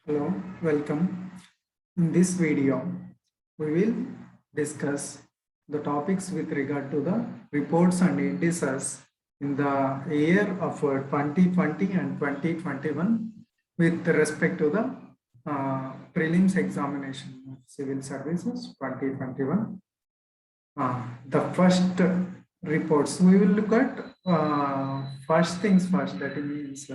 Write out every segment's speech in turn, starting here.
Hello, welcome. In this video, we will discuss the topics with regard to the reports and indices in the year of 2020 and 2021 with respect to the prelims examination of civil services 2021. The first reports, we will look at first things first, that means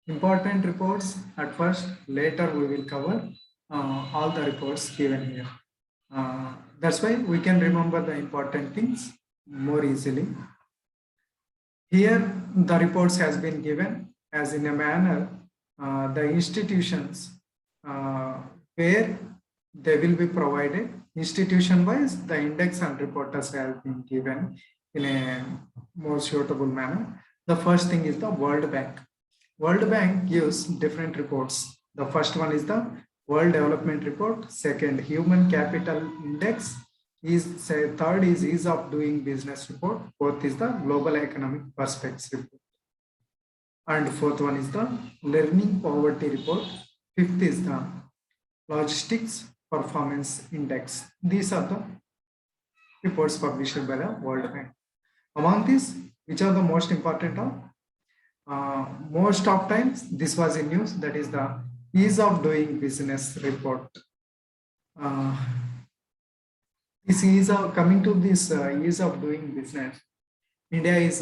important reports at first, later we will cover all the reports given here. That's why we can remember the important things more easily. Here the reports has been given as in a manner the institutions where they will be provided institution wise. The index and reporters have been given in a more suitable manner. The first thing is the World Bank. World Bank gives different reports. The first one is the World Development Report. Second, Human Capital Index. Third is Ease of Doing Business Report. Fourth is the Global Economic Perspectives Report. And fourth one is the Learning Poverty Report. Fifth is the Logistics Performance Index. These are the reports published by the World Bank. Among these, which are the most important of? Most of times this was in news, that is the Ease of Doing Business Report. This is coming to this ease of doing business. India is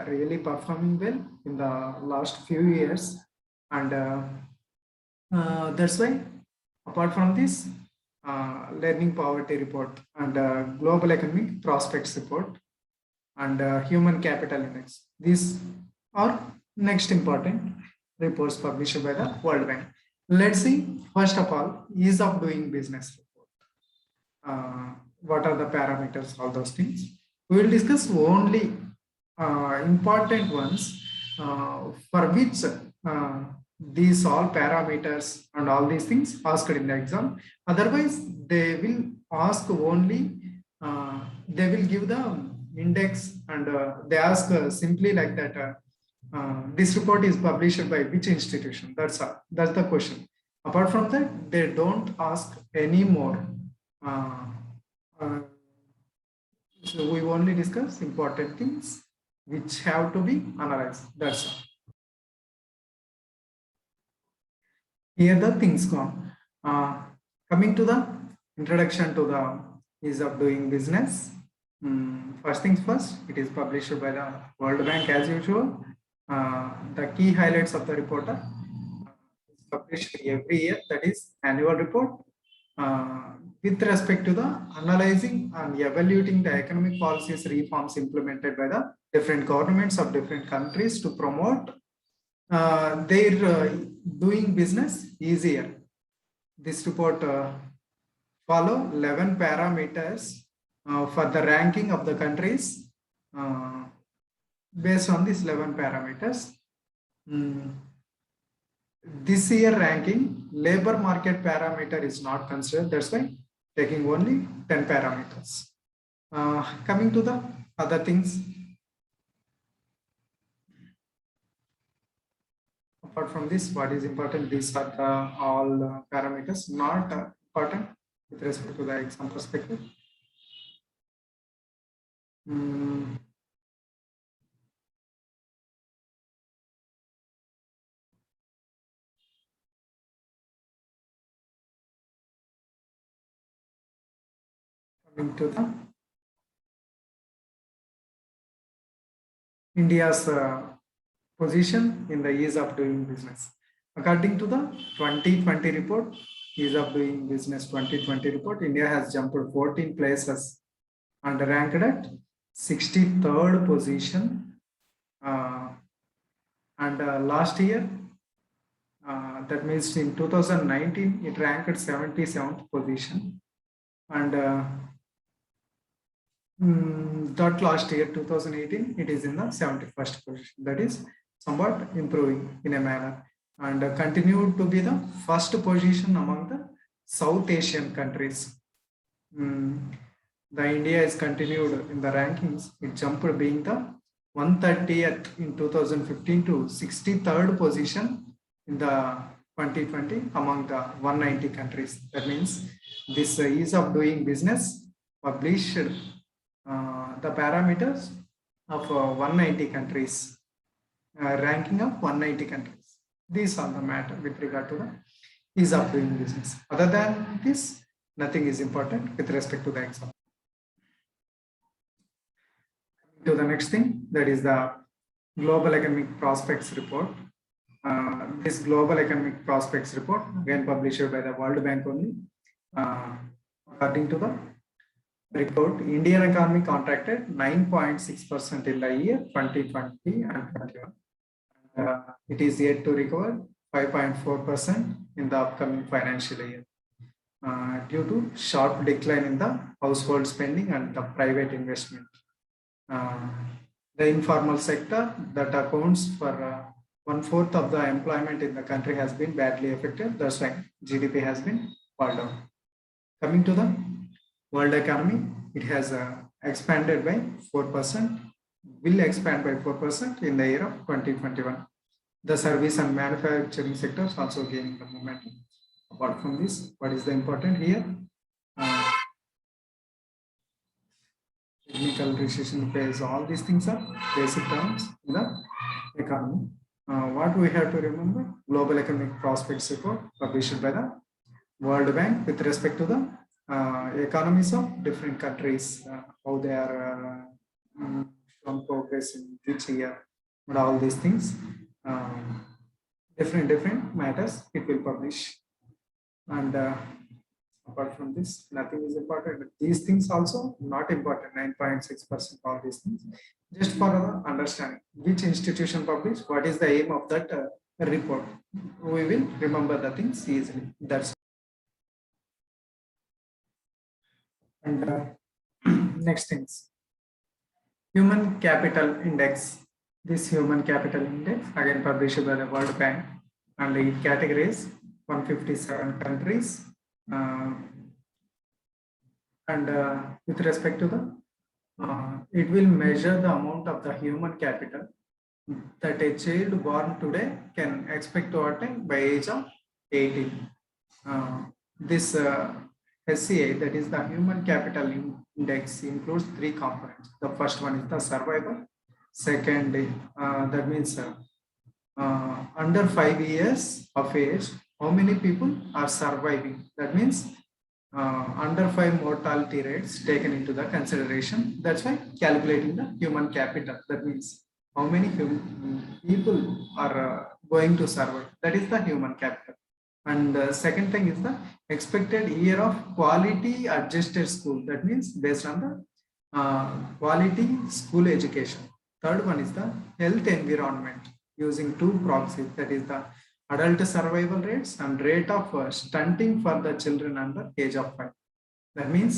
really performing well in the last few years, and that's why apart from this Learning Poverty Report and Global Economic Prospects Report and Human Capital Index, these are next important reports published by the World Bank. Let's see, first of all, Ease of Doing Business Report. What are the parameters, all those things. We will discuss only important ones for which these all parameters and all these things asked in the exam. Otherwise, they will ask only, they will give the index and they ask simply like that, this report is published by which institution. That's all. That's the question. Apart from that, they don't ask any more. So we only discuss important things which have to be analyzed. That's all. Here the things gone. Coming to the introduction to the Ease of Doing Business. First things first, it is published by the World Bank as usual. The key highlights of the report are published every year, that is annual report, with respect to the analyzing and evaluating the economic policies reforms implemented by the different governments of different countries to promote their doing business easier. This report follow 11 parameters for the ranking of the countries. Based on these 11 parameters, this year ranking, labor market parameter is not considered. That's why taking only 10 parameters. Coming to the other things, apart from this, what is important? These are the all parameters not important with respect to the exam perspective. Into the India's position in the ease of doing business. According to the 2020 report, Ease of Doing Business 2020 report, India has jumped 14 places and ranked at 63rd position. And last year, that means in 2019, it ranked 77th position. And that last year 2018 it is in the 71st position. That is somewhat improving in a manner, and continued to be the first position among the South Asian countries. The India is continued in the rankings. It jumped being the 130th in 2015 to 63rd position in the 2020 among the 190 countries. That means this ease of doing business published the parameters of 190 countries, ranking of 190 countries. These are the matter with regard to the ease of doing business. Other than this, nothing is important with respect to the exam. To the next thing, that is the Global Economic Prospects Report. This Global Economic Prospects Report, again published by the World Bank only. According to the report, Indian economy contracted 9.6% in the year 2020 and 21. It is yet to recover 5.4% in the upcoming financial year due to sharp decline in the household spending and the private investment. The informal sector that accounts for 1/4 of the employment in the country has been badly affected. That's why GDP has been fall down. Coming to the world economy, it has expanded by 4%, will expand by 4% in the year of 2021. The service and manufacturing sectors also gaining the momentum. Apart from this, what is the important here? Technical recession phase, all these things are basic terms in the economy. What we have to remember, Global Economic Prospects Report published by the World Bank with respect to the economies of different countries, how they are shown progress in each year, but all these things, different matters it will publish. And apart from this, nothing is important. These things also not important, 9.6%, all these things. Just for our understanding, which institution published, what is the aim of that report. We will remember the things easily. That's and next things. Human Capital Index. This Human Capital Index, again published by the World Bank, and it categorizes 157 countries. With respect to the, it will measure the amount of the human capital that a child born today can expect to attain by age of 18. This SCA, that is the Human Capital Index, includes 3 components. The first one is the survival. Second, that means under 5 years of age, how many people are surviving? That means under 5 mortality rates taken into the consideration. That's why calculating the human capital. That means how many people are going to survive. That is the human capital. And second thing is the expected year of quality adjusted school. That means based on the quality school education. Third one is the health environment using 2 proxies. That is the adult survival rates and rate of stunting for the children under age of 5. That means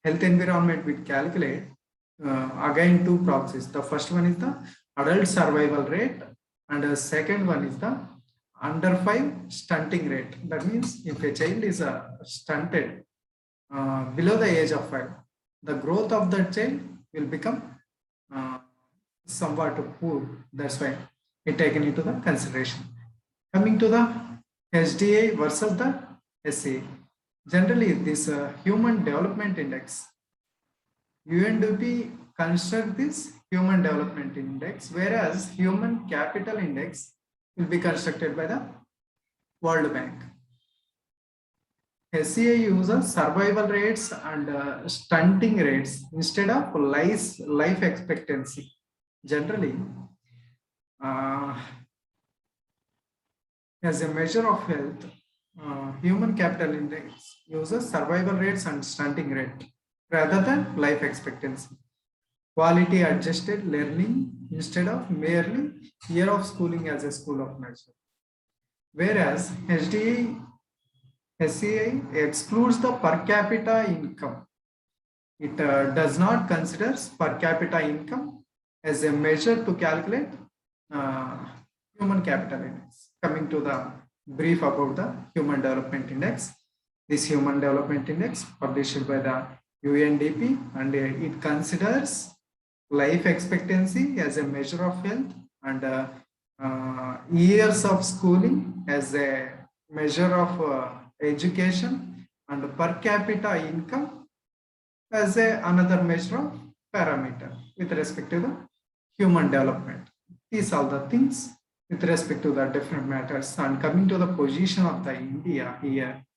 health environment will calculate again 2 proxies. The first one is the adult survival rate, and the second one is the under 5 stunting rate. That means if a child is stunted below the age of 5, the growth of that child will become somewhat poor. That's why it taken into the consideration. Coming to the HDA versus the SA. Generally, this Human Development Index, UNDP construct this Human Development Index, whereas Human Capital Index will be constructed by the World Bank. SCA uses survival rates and stunting rates instead of life expectancy. Generally, as a measure of health, Human Capital Index uses survival rates and stunting rate rather than life expectancy. Quality adjusted learning instead of merely year of schooling as a school of measure. Whereas SCA excludes the per capita income. It does not consider per capita income as a measure to calculate Human Capital Index. Coming to the brief about the Human Development Index. This Human Development Index published by the UNDP, and it considers life expectancy as a measure of health and years of schooling as a measure of education and per capita income as another measure of parameter with respect to the human development. These are the things with respect to the different matters. And coming to the position of the India here,